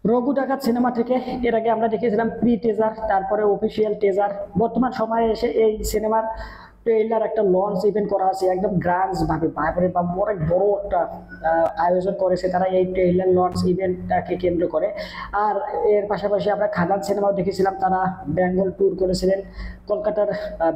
রঘু ডাকাত সিনেমা থেকে এর আগে আমরা দেখেছিলাম প্রি টেজার, তারপরে অফিসিয়াল টেজার। বর্তমান সময়ে এসে এই সিনেমার ট্রেইলার একটা লঞ্চ ইভেন্ট করা আছে একদম গ্র্যান্ড ভাবে, তারপরে অনেক বড় একটা আয়োজন করেছে তারা এই ট্রেইলার লঞ্চ ইভেন্টটাকে কেন্দ্র করে। আর এর পাশাপাশি আমরা খাদান সিনেমাও দেখেছিলাম, তারা বেঙ্গল ট্যুর করেছিলেন কলকাতার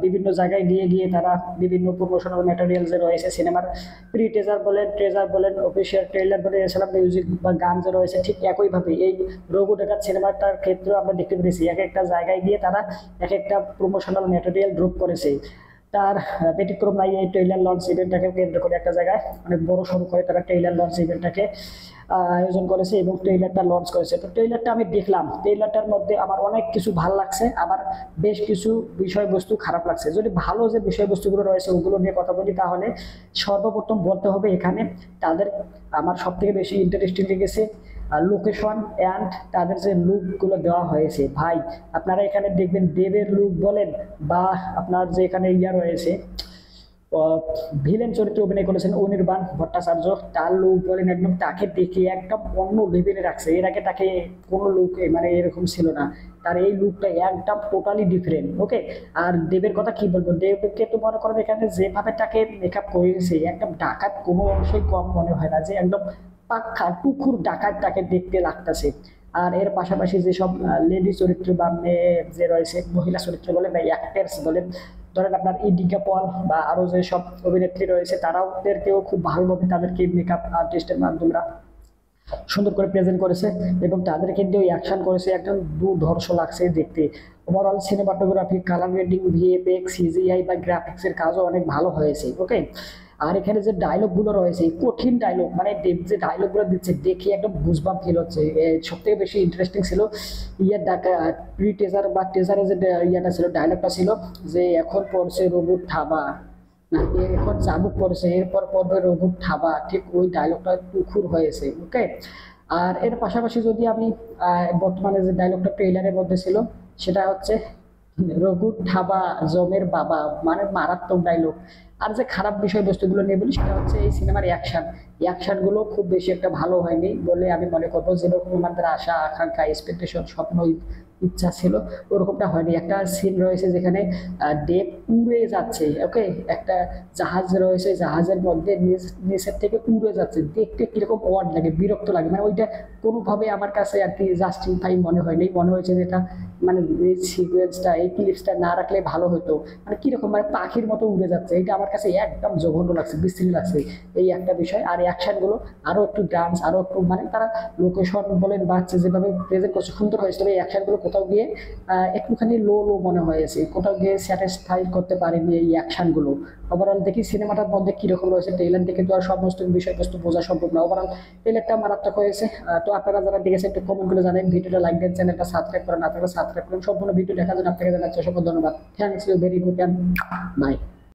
বিভিন্ন জায়গায় নিয়ে গিয়ে তারা বিভিন্ন প্রমোশনাল ম্যাটেরিয়াল যে রয়েছে সিনেমার প্রি টেজার বলেন, ট্রেজার বলেন, অফিসিয়াল ট্রেলার বলেন, এছাড়া মিউজিক বা গান যে রয়েছে, ঠিক একইভাবে এই রঘু ডাকাত সিনেমাটার ক্ষেত্রে আমরা দেখতে পেরেছি এক একটা জায়গায় গিয়ে তারা এক একটা প্রমোশনাল ম্যাটেরিয়াল ড্রপ করেছে। তার ব্যতিক্রম নাই এই ট্রেইলার লঞ্চ ইভেন্টটাকে কেন্দ্র করে একটা জায়গায় অনেক বড় সড়ো করে তারা ট্রেইলার লঞ্চ ইভেন্টটাকে আয়োজন করেছে এবং ট্রেইলারটা লঞ্চ করেছে। তো ট্রেইলারটা আমি দেখলাম, ট্রেইলারটার মধ্যে আমার অনেক কিছু ভালো লাগছে, আবার বেশ কিছু বিষয়বস্তু খারাপ লাগছে। যদি ভালো যে বিষয়বস্তুগুলো রয়েছে ওগুলো নিয়ে কথা বলি, তাহলে সর্বপ্রথম বলতে হবে এখানে তাদের আমার সব থেকে বেশি ইন্টারেস্টিং লেগেছে লোকেশন অ্যান্ড তাদের যে লুকগুলো দেওয়া হয়েছে। ভাই আপনারা এখানে দেখবেন দেবের লুক বলেন বা আপনার যে এখানে ইয়া রয়েছে ভিলেন চরিত্রে অভিনয় করেছেন অনির্বাণ ভট্টাচার্য, তার লুক বলেন একদম তাকে দেখে একদম অন্য লেভেলে রাখছে। এর আগে তাকে কোনো লুক মানে এরকম ছিল না, তার এই লুকটা একদম টোটালি ডিফারেন্ট। ওকে, আর দেবের কথা কি বলবো, দেবকে তো মনে করেন এখানে যেভাবে তাকে মেকআপ করেছে একদম ডাকাত কোনো অংশই কম মনে হয় না, যে একদম পাক্কা টুকুর ডাকাত তাকে দেখতে লাগতেছে। আর এর পাশাপাশি যেসব লেডি চরিত্র বা মেয়ে যে রয়েছে, মহিলা চরিত্র বলেন বা অ্যাক্টার্স বলেন, ধরেন আপনার ইডিকা পল বা আরো যেসব অভিনেত্রী রয়েছে তারাও ওদেরকেও খুব ভালোভাবে তাদেরকে মেকআপ আর্টিস্টের মাধ্যমে সুন্দর করে প্রেজেন্ট করেছে এবং তাদের কিন্তু অ্যাকশন করেছে একদম দুর্ধর্ষ লাগছে দেখতে। Overall cinematography, colour grading, VFX, CGI বা গ্রাফিক্সের কাজও অনেক ভালো হয়েছে। ওকে, আর এখানে যে ডায়লগ গুলো রয়েছে কঠিন ডায়লগ, মানে দেব যে ডায়লগ গুলো দিচ্ছে দেখে একদম গুজবাম ফিল হচ্ছে। সব থেকে বেশি ইন্টারেস্টিং ছিল ইয়ার ডাকা প্রি টেজার বা টেজারে যে ইয়াটা ছিল, ডায়লগটা ছিল যে এখন পড়ছে রঘুর থাবা, না এখন চাবুক পড়েছে এরপর পড়বে রঘুর থাবা, ঠিক ওই ডায়লগটা তুখুর হয়েছে। ওকে, আর এর পাশাপাশি যদি আমি বর্তমানে যে ডায়লগটা ট্রেইলারের মধ্যে ছিল সেটা হচ্ছে রঘুর থাবা জমের বাবা, মানে মারাত্মক ডায়লগ। আর যে খারাপ বিষয়বস্তুগুলো নিয়ে বলি সেটা হচ্ছে এই সিনেমার অ্যাকশন গুলো খুব বেশি একটা ভালো হয়নি বলে আমি মনে করবো। যেরকম আমাদের আশা আকাঙ্ক্ষা এক্সপেকটেশন স্বপ্ন ইচ্ছা ছিল ওরকমটা হয়নি। একটা সিন রয়েছে যেখানে দেব উড়ে যাচ্ছে, ওকে, একটা জাহাজ রয়েছে, জাহাজের মধ্যে নিচের থেকে উড়ে যাচ্ছে, দেখতে কিরকম অড লাগে, বিরক্ত লাগে, মানে ওইটা কোনোভাবে আমার কাছে আর কি জাস্টিফাই মনে হয়নি। মনে হয়েছে যে এটা মানে এই সিকোয়েন্সটা এই ক্লিপসটা না রাখলে ভালো হতো, মানে কিরকম মানে পাখির মতো উড়ে যাচ্ছে, এটা আমার কাছে একদম জঘন্য লাগছে, বিশ্রী লাগছে এই একটা বিষয়। আর অ্যাকশন গুলো আরো একটু ডান্স আরো একটু মানে তারা লোকেশন বলেন বা হচ্ছে যেভাবে প্রেজেন্ট করছে সুন্দর হয়েছে, তবে অ্যাকশন গুলো কোথাও গিয়ে একটুখানি লো লো মনে হয়েছে, কোথাও গিয়ে স্যাটিসফাই করতে পারেনি এই অ্যাকশন গুলো। ওভারঅল দেখি সিনেমাটার মধ্যে কিরকম রয়েছে, ট্রেইলার দেখে তো আর সমস্ত বিষয়বস্তু বোঝা সম্ভব না। ওভারঅল ট্রেইলারটা মারাত্মক হয়েছে। তো আপনারা যারা দেখেছেন একটু কমেন্ট করে জানেন, ভিডিওটা লাইক দেন, চ্যানেলটা সাবস্ক্রাইব করেন, আপনারা সাবস্ক্রাইব করেন। সম্পূর্ণ ভিডিও দেখার জন্য আপনাকে জানাচ্ছি অসংখ্য ধন্যবাদ। Thanks you very good and by.